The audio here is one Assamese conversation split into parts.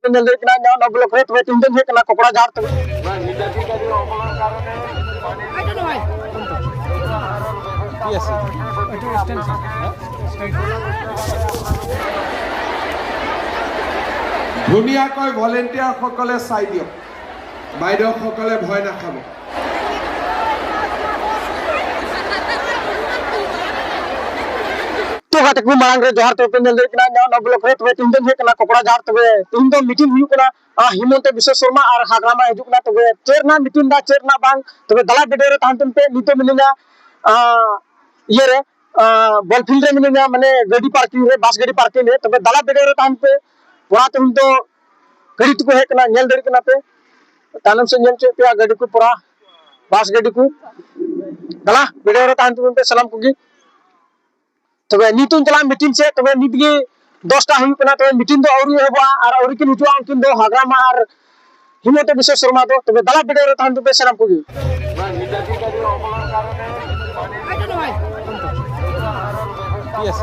Nel kena nyaw na blok rate we tindon he kena kokora jar to yes ধুনীয়াকৈ ভলেণ্টিয়াৰ সকলে চাই দিয়ক বাইদেউ সকলে ভয় নাখাব तो गाते को मांग रे जोहार तो पेंडल कना नयाव ना ब्लॉक रे तबे तिनदन हे कना कोकड़ा जार तबे तिनदो मीटिंग हुई कना हिमंत बिश्व शर्मा और हाग्रामा हिजुक ना तबे चेरना मीटिंग दा चेरना बांग तबे दला बेडे रे तांतन पे नितो मिनिना ये रे बॉल फील्ड रे मिनिना माने गाड़ी पार्किंग रे बस गाड़ी पार्किंग रे तबे दला बेडे रे तांत पे पूरा तिनदो गाड़ी तो हे कना नेल दड़ी कना पे तानम से नेल चे पे गाड़ी को पूरा बस गाड़ी को दला बेडे रे तांतन पे सलाम कुगी तबे नीतुन चला मीटिंग से तबे नीतगे 10टा हुई कना तबे मीटिंग दो औरी हेबा और औरी किन हुआ उनकिन दो हाग्रामा और हिमंत बिश्व शर्मा दो तबे दला बेडे रे तान तबे सलाम कुगी yes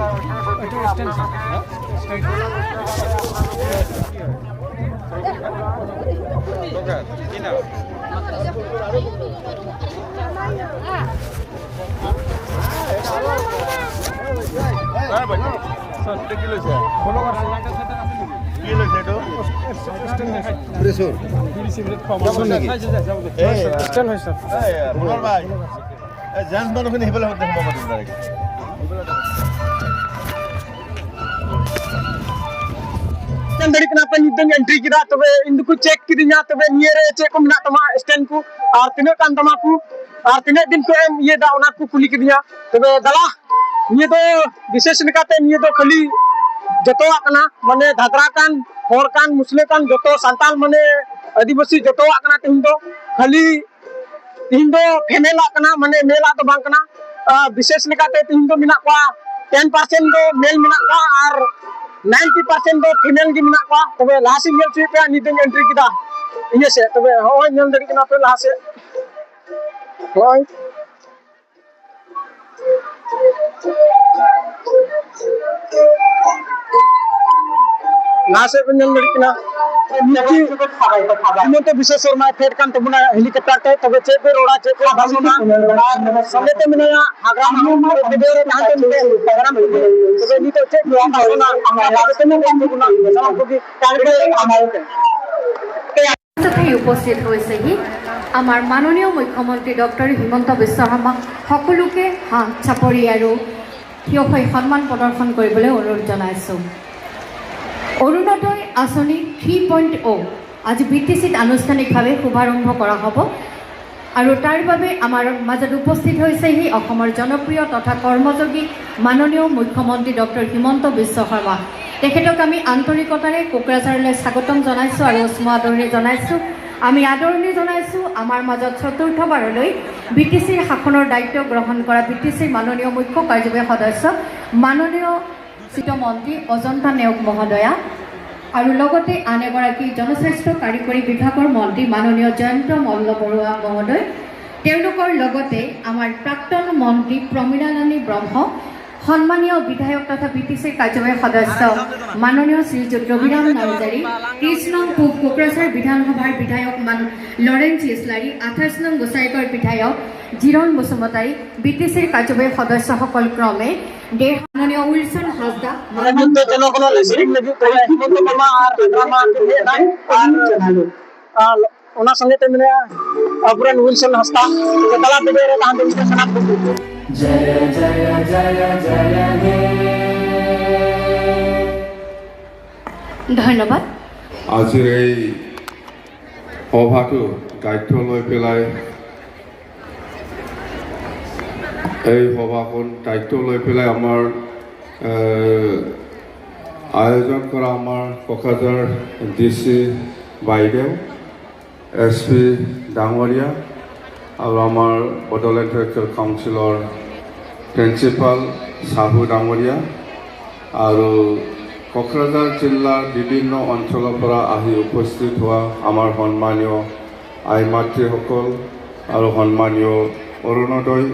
दड़ी कना पे निदन एंट्री किदा तबे इंदुकु चेक किदिया तबे नियरे चेक को मिना तमा स्टैंड को और तिने कान तमा को और तिने दिन को एम ये दा ओना को कुली किदिया तबे दला निये दो विशेष निकाते निये दो खाली जतो आकना माने धादरा कान होर कान मुस्लिम कान जतो संताल माने आदिवासी जतो आकना तिन दो खाली तिन दो फेमेल आकना माने मेला तो बांग कना विशेष निकाते तिन दो मिना को 10% दो मेल मिना को और 90% दो फीमेल की मिना को तबे लासी मेल चे पे निदन एंट्री किदा इने से तबे होय नेल दड़ी कना पे लासे होय लासे पे नेल दड़ी कना हिमंत बिश्व शर्मा फेड कान तबना हेलीकॉप्टर ते तबे चे पे रोड़ा चे पे भागना समेते मिना हाग्रामा बेडे रे तांते पे प्रोग्राम तबे नी तो चे भागना आगे में काम करना सलाम को टारगेट আমারতে তথায় উপস্থিত হয়েছেহি আমাৰ মাননীয় মুখ্যমন্ত্ৰী ডক্টৰ হিমন্ত বিশ্ব শৰ্মা সকলোকে হাত চাপৰি আৰু থিয় হৈ সন্মান প্ৰদৰ্শন কৰিবলৈ অনুৰোধ জনাইছোঁ অৰুণোদয় আঁচনি 3.0 আজি বিটিচিত আনুষ্ঠানিকভাৱে শুভাৰম্ভ কৰা হ'ব আৰু তাৰ বাবে আমাৰ মাজত উপস্থিত হৈছেহি অসমৰ জনপ্ৰিয় তথা কৰ্মযোগী মাননীয় মুখ্যমন্ত্ৰী ডক্টৰ হিমন্ত বিশ্ব শৰ্মা তেখেতক আমি আন্তৰিকতাৰে কোকৰাঝাৰলৈ স্বাগতম জনাইছোঁ আৰু উষ্ম আদৰণি জনাইছোঁ আমি আদৰণি জনাইছোঁ আমাৰ মাজত চতুৰ্থবাৰলৈ বিটিচিৰ শাসনৰ দায়িত্ব গ্ৰহণ কৰা বিটিচিৰ মাননীয় মুখ্য কাৰ্যবাহী সদস্য মাননীয় মন্ত্ৰী অজন্তা নেওগ মহোদয়া আৰু লগতে আন এগৰাকী জনস্বাস্থ্য কাৰিকৰী বিভাগৰ মন্ত্ৰী মাননীয় জয়ন্ত মল্ল বৰুৱা মহোদয় তেওঁলোকৰ লগতে আমাৰ প্ৰাক্তন মন্ত্ৰী প্ৰমীলাৰাণী ব্ৰহ্ম সন্মানীয় বিধায়ক তথা বিটিচিৰ কাৰ্যবাহী সদস্য মাননীয় শ্ৰীযুত ৰবিৰাম নাৰ্জাৰী 30 নং পূব কোকৰাঝাৰ বিধানসভাৰ বিধায়ক লৰেঞ্চ ইছলাৰী 28 নং গোসাইকৰ বিধায়ক জিৰণ বসুমতাৰী বিটিচিৰ কাৰ্যবাহী সদস্যসকল ক্ৰমে মাননীয় উইলসন হাজদা মাননীয় জনগণ লেসিং লাগি তবে হিমন্ত শর্মা আর হাগ্রামা কে নাই আর ওনা সঙ্গে তে মিলে অপরান উইলসন হাসতা দলা বেডে রে তান দিতে সনাপ জয় জয় জয় জয় হে ধন্যবাদ আজিৰ এই সভাটো দায়িত্ব লৈ পেলাই এই সভাখন দায়িত্ব লৈ পেলাই আমাৰ আয়োজন কৰা আমাৰ কোকৰাঝাৰ ডিসি বাইদেউ এসপি ডাঙৰীয়া আৰু আমাৰ বডোলেণ্ড কাউন্সিলৰ প্ৰিন্সিপাল সাহু ডাঙৰীয়া আৰু কোকৰাঝাৰ জিলাৰ বিভিন্ন অঞ্চলৰ পৰা আহি উপস্থিত হোৱা আমাৰ সন্মানীয় আই মাতৃসকল আৰু সন্মানীয় অৰুণোদয়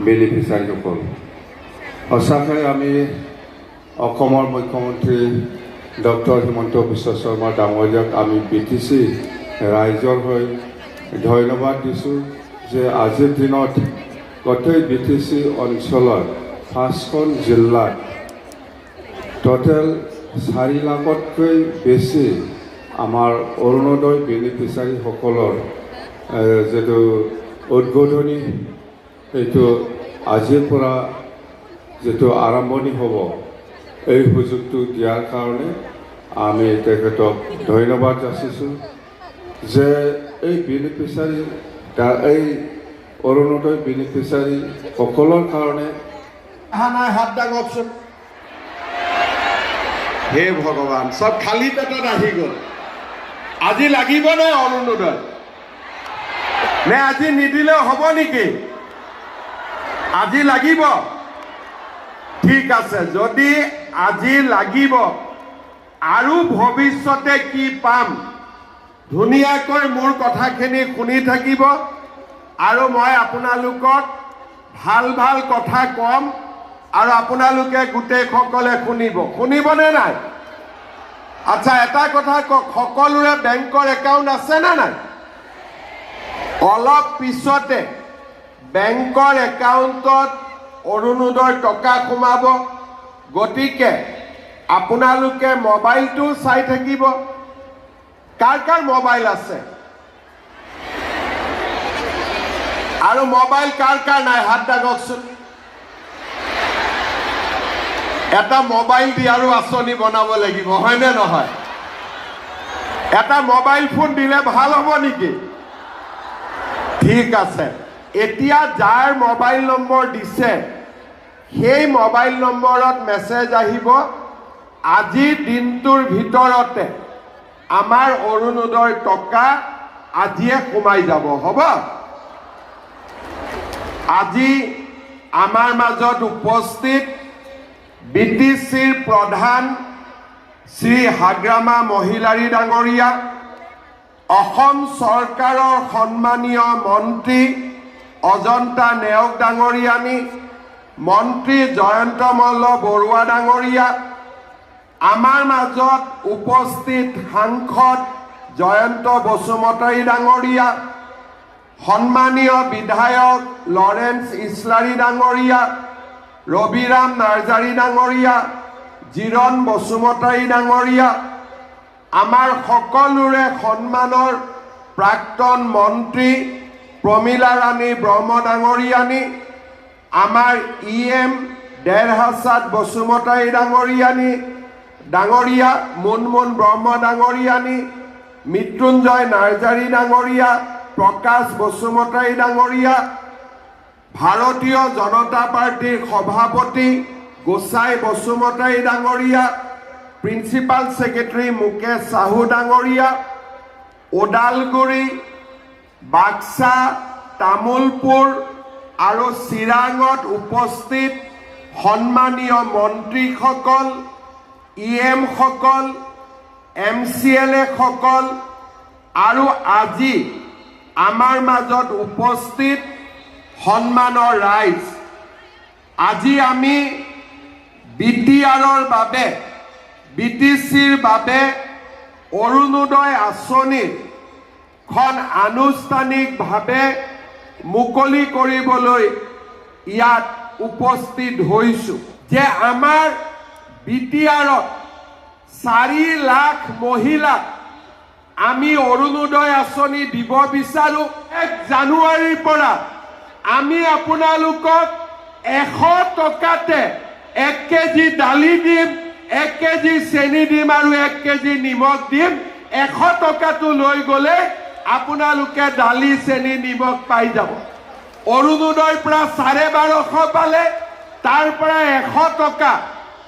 বেনিফিচিয়াৰীসকল সঁচাকৈ আমি অসমৰ মুখ্যমন্ত্ৰী ডক্টৰ হিমন্ত বিশ্ব শৰ্মা ডাঙৰীয়াক আমি BTC ৰাইজৰ হৈ ধন্যবাদ দিছোঁ যে আজিৰ দিনত গোটেই BTC অঞ্চলৰ 5খন জিলাত টোটেল 4 লাখতকৈ বেছি আমাৰ অৰুণোদয় বেনিফিচিয়াৰীসকলৰ যিটো উদ্বোধনী এইটো আজিৰ পৰা যিটো আৰম্ভণি হ'ব এই সুযোগটো দিয়াৰ কাৰণে আমি তেখেতক ধন্যবাদ যাচিছোঁ যে এই বেনিফিচিয়াৰী এই অৰুণোদয় বেনিফিচিয়াৰী সকলৰ কাৰণে নাই হাত দাঙকচোন হে ভগৱান চব খালী পেটত আহি গ'ল আজি লাগিব নাই অৰুণোদয় নে আজি নিদিলেও হ'ব নেকি আজি লাগিব ঠিক আছে যদি আজি লাগিব আৰু ভৱিষ্যতে কি পাম ধুনীয়াকৈ মোৰ কথাখিনি শুনি থাকিব আৰু মই আপোনালোকক ভাল ভাল কথা কম আৰু আপোনালোকে গোটেইসকলে শুনিবনে নাই আচ্ছা এটা কথা কওক সকলোৰে বেংকৰ একাউণ্ট আছে নে নাই অলপ পিছতে বেংকৰ একাউণ্টত অৰুণোদয় টকা সোমাব গতিকে আপোনালোকে মোবাইলটো চাই থাকিব কাৰ কাৰ মোবাইল আছে আৰু মোবাইল কাৰ কাৰ নাই হাত দাঙকচোন এটা মোবাইল দি আৰু আঁচনি বনাব লাগিব হয়নে নহয় এটা মোবাইল ফোন দিলে ভাল হ'ব নেকি ঠিক আছে এতিয়া যাৰ মোবাইল নম্বৰ দিছে সেই মোবাইল নম্বৰত মেছেজ আহিব আজিৰ দিনটোৰ ভিতৰতে আমাৰ অৰুণোদয় টকা আজিয়ে সোমাই যাব হ'ব আজি আমাৰ মাজত উপস্থিত BTCৰ প্ৰধান শ্ৰী হাগ্ৰামা মহিলাৰী ডাঙৰীয়া অসম চৰকাৰৰ সন্মানীয় মন্ত্ৰী অজন্তা নেওগ ডাঙৰীয়ানী মন্ত্ৰী জয়ন্ত মল্ল বৰুৱা ডাঙৰীয়া আমাৰ মাজত উপস্থিত সাংসদ জয়ন্ত বসুমতাৰী ডাঙৰীয়া সন্মানীয় বিধায়ক লৰেন্স ইছলাৰী ডাঙৰীয়া ৰবিৰাম নাৰ্জাৰী ডাঙৰীয়া জিৰণ বসুমতাৰী ডাঙৰীয়া আমাৰ সকলোৰে সন্মানৰ প্ৰাক্তন মন্ত্ৰী প্ৰমীলা ৰাণী ব্ৰহ্ম ডাঙৰীয়ানী আমাৰ EM দেৰহাছাত বসুমতাৰী ডাঙৰীয়া মুনমুন ব্ৰহ্ম ডাঙৰীয়ানী মৃত্যুঞ্জয় নাৰ্জাৰী ডাঙৰীয়া প্ৰকাশ বসুমতাৰী ডাঙৰীয়া ভাৰতীয় জনতা পাৰ্টিৰ সভাপতি গোসাই বসুমতাৰী ডাঙৰীয়া প্ৰিন্সিপাল ছেক্ৰেটাৰী মুকেশ সাহু ডাঙৰীয়া ওদালগুৰি বাক্সা তামুলপুৰ আৰু চিৰাঙত উপস্থিত সন্মানীয় মন্ত্ৰীসকল EM সকল MCLA সকল আৰু আজি আমাৰ মাজত উপস্থিত সন্মানৰ ৰাইজ আজি আমি BTRৰ বাবে BTCৰ বাবে অৰুণোদয় আঁচনিখন আনুষ্ঠানিকভাৱে মুকলি কৰিবলৈ ইয়াত উপস্থিত হৈছোঁ যে আমাৰ BTRত 4 লাখ মহিলাক আমি অৰুণোদয় আঁচনি দিব বিচাৰোঁ 1 জানুৱাৰীৰ পৰা আমি আপোনালোকক 100 টকাতে 1 কেজি দালি দিম 1 কেজি চেনি দিম আৰু 1 কেজি নিমখ দিম 100 টকাটো লৈ গ'লে আপোনালোকে দালি চেনি নিমখ পাই যাব অৰুণোদয়ৰ পৰা 1250 পালে তাৰ পৰা 100 টকা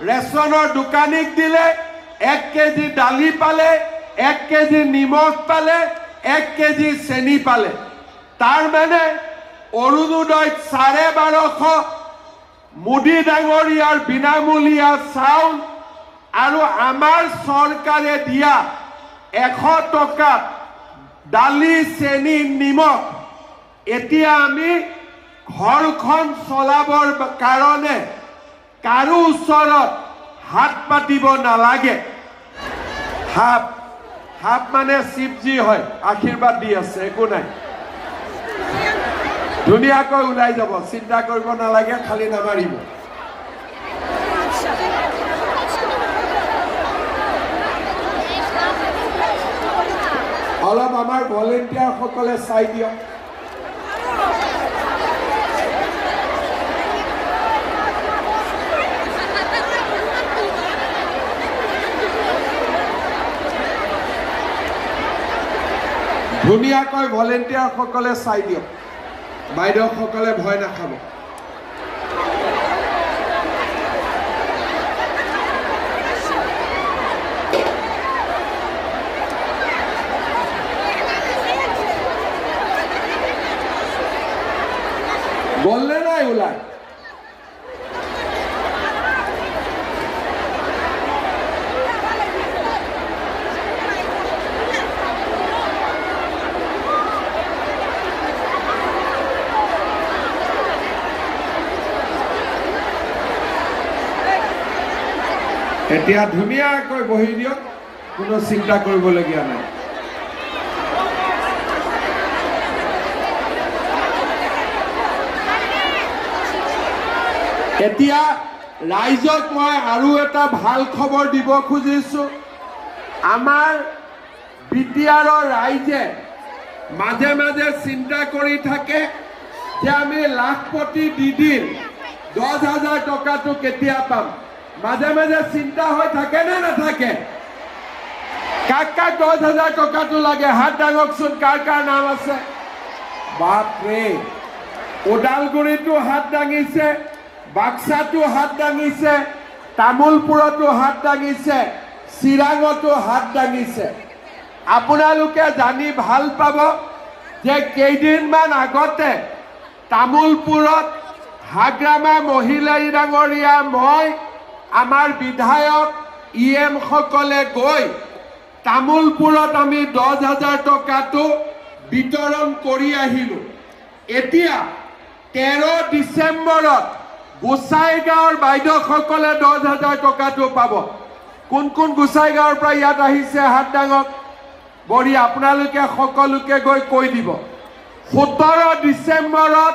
ৰেচনৰ দোকানীক দিলে 1 কেজি দালি পালে 1 কেজি নিমখ পালে 1 কেজি চেনি পালে তাৰ মানে অৰুণোদয়ত 1250 মোদী ডাঙৰীয়াৰ বিনামূলীয়া চাউল আৰু আমাৰ চৰকাৰে দিয়া 100 টকা দালি চেনি নিমখ এতিয়া আমি ঘৰখন চলাবৰ কাৰণে কাৰো ওচৰত হাত পাতিব নালাগে হাফ মানে শিৱজী হয়, আশীৰ্বাদ দি আছে, একো নাই। ধুনীয়াকৈ ওলাই যাব, চিন্তা কৰিব নালাগে, খালি নামাৰিব। অলপ আমাৰ ভলেণ্টিয়াৰসকলে চাই দিয়ক। ধুনীয়াকৈ ভলেণ্টিয়াৰসকলে চাই দিয়ক, বাইদেউসকলে ভয় নাখাব। গ'লনে নাই ওলাই? এতিয়া ধুনীয়াকৈ বহি দিয়ক, কোনো চিন্তা কৰিবলগীয়া নাই। এতিয়া ৰাইজক মই আৰু এটা ভাল খবৰ দিব খুজিছোঁ। আমাৰ বিটিআৰৰ ৰাইজে মাজে মাজে চিন্তা কৰি থাকে যে আমি লাখপতি দি দিম, 10,000 টকাটো কেতিয়া পাম। মাজে মাজে চিন্তা হৈ থাকে নে নাথাকে? কাক কাক 10,000 টকাটো লাগে? হাত দাঙকচোন, কাৰ কাৰ নাম আছে? বাপৰে, ওদালগুৰিতো হাত দাঙিছে, বাক্সাতো হাত দাঙিছে, তামোলপুৰতো হাত দাঙিছে, চিৰাঙতো হাত দাঙিছে। আপোনালোকে জানি ভাল পাব যে কেইদিনমান আগতে তামোলপুৰত হাগ্ৰামা মহিলাই ডাঙৰীয়া, মই, আমাৰ বিধায়ক EM সকলে গৈ তামোলপুৰত আমি 10,000 টকাটো বিতৰণ কৰি আহিলোঁ। এতিয়া 13 ডিচেম্বৰত গোসাইগাঁৱৰ বাইদেউসকলে 10,000 টকাটো পাব। কোন কোন গোসাইগাঁৱৰ পৰা ইয়াত আহিছে হাত দাঙক। বঢ়িয়া, আপোনালোকে সকলোকে গৈ কৈ দিব। 17 ডিচেম্বৰত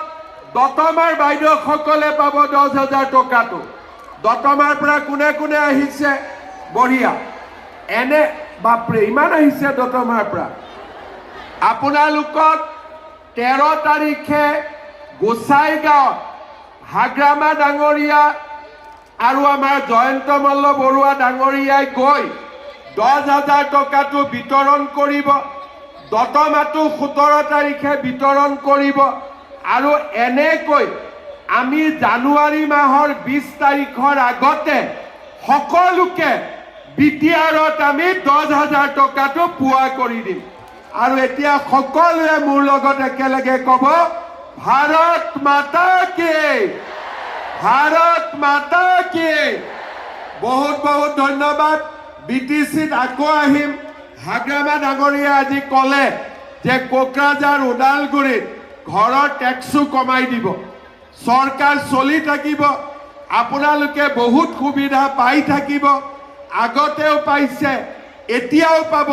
দতমাৰ বাইদেউসকলে পাব 10,000 টকাটো। দতমাৰ পৰা কোনে কোনে আহিছে? বঢ়িয়া, এনে বাপৰে ইমান আহিছে দতমাৰ পৰা। আপোনালোকক 13 তাৰিখে গোসাইগাঁৱত হাগ্ৰামা ডাঙৰীয়া আৰু আমাৰ জয়ন্ত মল্ল বৰুৱা ডাঙৰীয়াই গৈ 10,000 টকাটো বিতৰণ কৰিব। দতমাটো 17 তাৰিখে বিতৰণ কৰিব। আৰু এনেকৈ আমি জানুৱাৰী মাহৰ 20 তাৰিখৰ আগতে সকলোকে বিটিআৰত আমি 10,000 টকাটো পোৱা কৰি দিম। আৰু এতিয়া সকলোৱে মোৰ লগত একেলগে ক'ব, ভাৰত মাতা কি, ভাৰত মাতা কি। বহুত বহুত ধন্যবাদ। BTCত আকৌ আহিম। হাগ্ৰামা ডাঙৰীয়া আজি ক'লে যে কোকৰাঝাৰ ওদালগুৰিত ঘৰৰ টেক্সো কমাই দিব, চৰকাৰ চলি থাকিব, আপোনালোকে বহুত সুবিধা পাই থাকিব। আগতেও পাইছে, এতিয়াও পাব,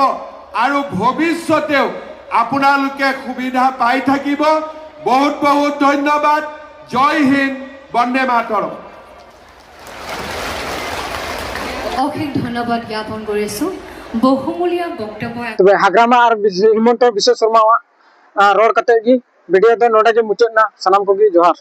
আৰু ভৱিষ্যতেও আপোনালোকে সুবিধা পাই থাকিব। বহুত বহুত ধন্যবাদ। জয় হিন্দ, বন্দে মাতৰম। অশেষ ধন্যবাদ জ্ঞাপন কৰিছোঁ বহুমূলীয়া বক্তব্য। तब हाग्रामा और हिमंत बिश्व शर्मा रोड कते वीडियो दो नोडे मुचाद ना। सानाम को जोहार।